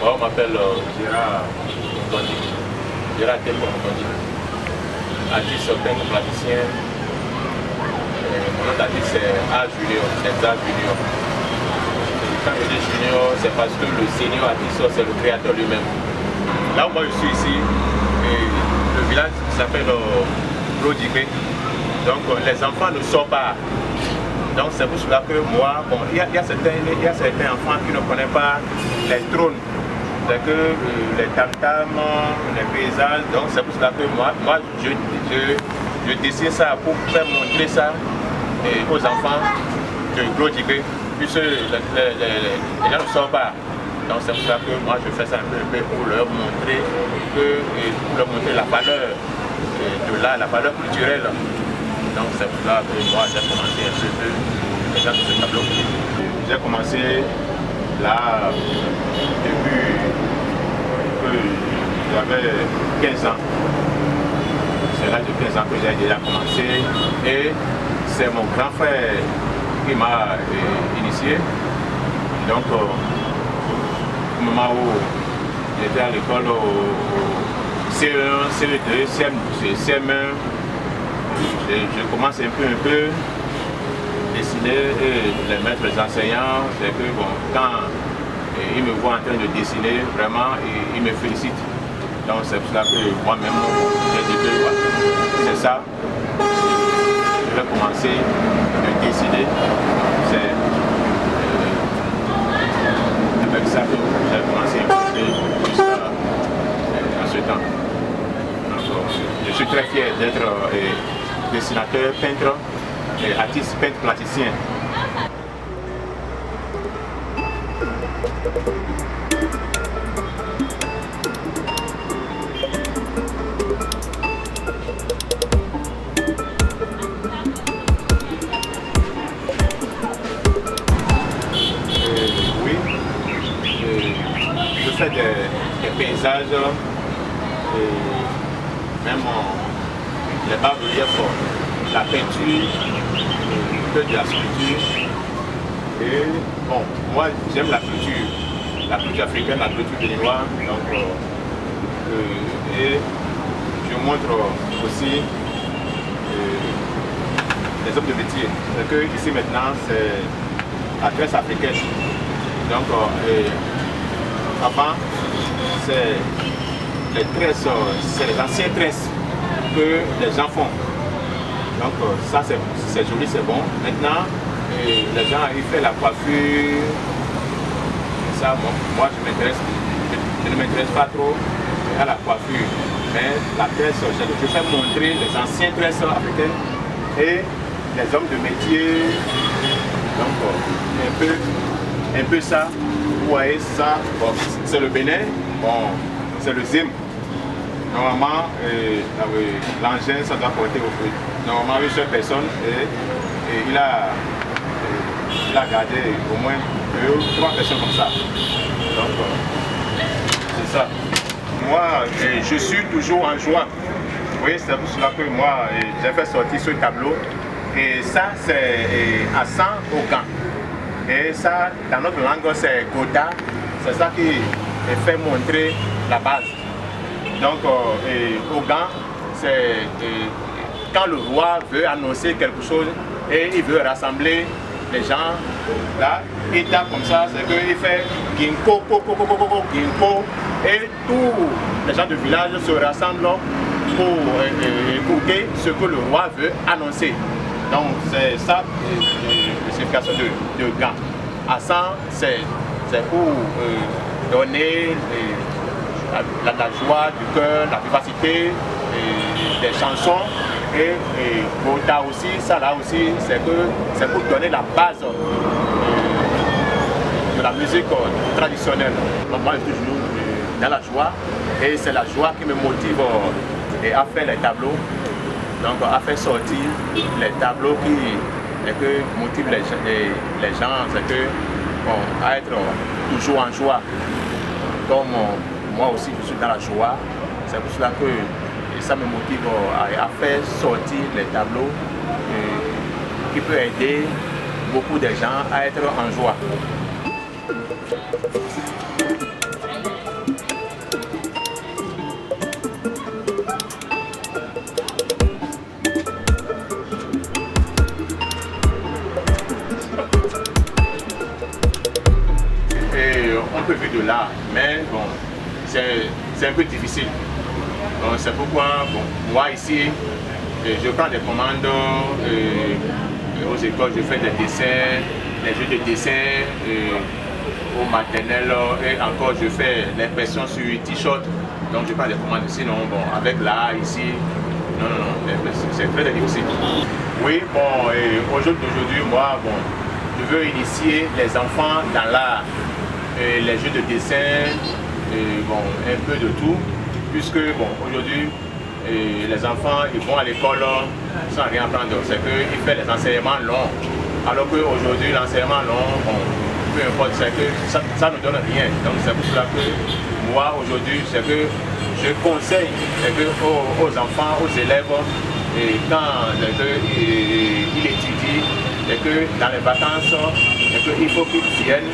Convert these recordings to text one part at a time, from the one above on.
Moi, on m'appelle Gérard Tondi. Gérard Tondi. Artiste, peintre, plasticien. Mon nom d'artiste c'est A Junior, c'est A Junior. Quand je dis Junior, c'est parce que le senior artiste, c'est le créateur lui-même. Là où moi je suis ici, le village s'appelle Lodibé. Donc les enfants ne sortent pas. Donc c'est pour cela que moi, bon, il y a certains enfants qui ne connaissent pas les trônes, c'est que les tam-tams, les paysages. Donc c'est pour cela que moi je dessine ça pour faire montrer ça aux enfants de Glodibé, puisque les gens ne sortent pas. Donc c'est pour ça que moi je fais ça un peu pour leur montrer la valeur de l'art, la valeur culturelle. Donc c'est pour ça que moi j'ai commencé un peu déjà sur ce tableau. J'ai commencé là depuis que j'avais 15 ans. C'est là de 15 ans que j'ai déjà commencé et c'est mon grand frère qui m'a initié. Donc au moment où j'étais à l'école au CE1, CE2, CM1, je commence un peu dessiner et les maîtres, les enseignants, c'est que bon, quand ils me voient en train de dessiner, vraiment, ils me félicitent. Donc c'est pour cela que moi-même, j'ai dit que voilà, c'est ça, je vais commencer à dessiner. C'est avec ça que j'ai commencé à dessiner jusqu'à ce temps. Donc, je suis très fier d'être dessinateur, peintre, artiste, peintre, plasticien. Oui, je fais des paysages, même les bas-reliefs, la peinture, que de la sculpture. Et bon, moi j'aime la culture africaine, la culture béninoise. Donc, et je montre aussi les hommes de métier. C'est que ici maintenant c'est la tresse africaine. Donc avant c'est les tresses, c'est les anciennes tresses que les gens font. Donc ça c'est joli, c'est bon. Maintenant les gens ils font la coiffure. Ça moi je ne m'intéresse pas trop à la coiffure. Mais la tresse, je fais montrer les anciennes tresses africaines et les hommes de métier. Donc un peu ça. Vous voyez ça, bon, c'est le Bénin, bon, c'est le Zim. Normalement, l'engin, ça doit porter au feu. Normalement, une seule personne, et il a gardé au moins 2 ou 3 personnes comme ça. Donc, c'est ça. Moi, je suis toujours en joie. Vous voyez, c'est pour cela que moi, j'ai fait sortir ce tableau. Et ça, c'est à 100 au gant. Et ça, dans notre langue, c'est Goda. C'est ça qui fait montrer la base. Donc, au gant, c'est quand le roi veut annoncer quelque chose et il veut rassembler les gens, là, il tape comme ça, c'est qu'il fait Ginko, Ginko, et tous les gens du village se rassemblent pour écouter ce que le roi veut annoncer. Donc, c'est ça la signification de gant. À 100, c'est pour donner la joie du cœur, la vivacité, des chansons Et Bota aussi, ça là aussi, c'est pour donner la base de la musique traditionnelle. Moi, je suis toujours dans la joie et c'est la joie qui me motive à faire les tableaux, donc à faire sortir les tableaux qui motivent les gens, c'est que bon, à être toujours en joie. Comme moi aussi je suis dans la joie, c'est pour cela que ça me motive à faire sortir les tableaux qui peuvent aider beaucoup de gens à être en joie. Et on peut vivre de là, mais bon, c'est un peu difficile. C'est pourquoi bon, moi ici, je prends des commandes aux écoles, je fais des dessins, des jeux de dessin au maternel et encore je fais l'impression sur t-shirt. Donc je prends des commandes. Sinon, bon, avec l'art ici, non, c'est très difficile. Oui, bon, aujourd'hui, moi, bon, je veux initier les enfants dans l'art, les jeux de dessin, bon, un peu de tout. Puisque bon, aujourd'hui, les enfants ils vont à l'école sans rien apprendre. C'est qu'ils font les enseignements longs. Alors qu'aujourd'hui, l'enseignement long, bon, peu importe, c'est que ça ne donne rien. Donc c'est pour cela que moi, aujourd'hui, c'est que je conseille aux enfants, aux élèves, quand ils étudient, et que dans les vacances, il faut qu'ils viennent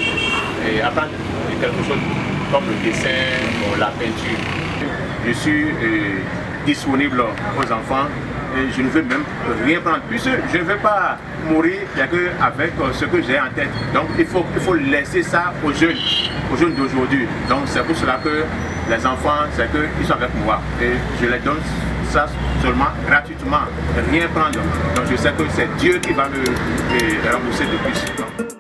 apprendre quelque chose comme le dessin, la peinture. Je suis disponible aux enfants et je ne veux même rien prendre. Puisque je ne veux pas mourir avec ce que j'ai en tête. Donc il faut laisser ça aux jeunes d'aujourd'hui. Donc c'est pour cela que les enfants, c'est qu'ils sont avec moi. Et je les donne ça seulement gratuitement, rien prendre. Donc je sais que c'est Dieu qui va me rembourser de plus.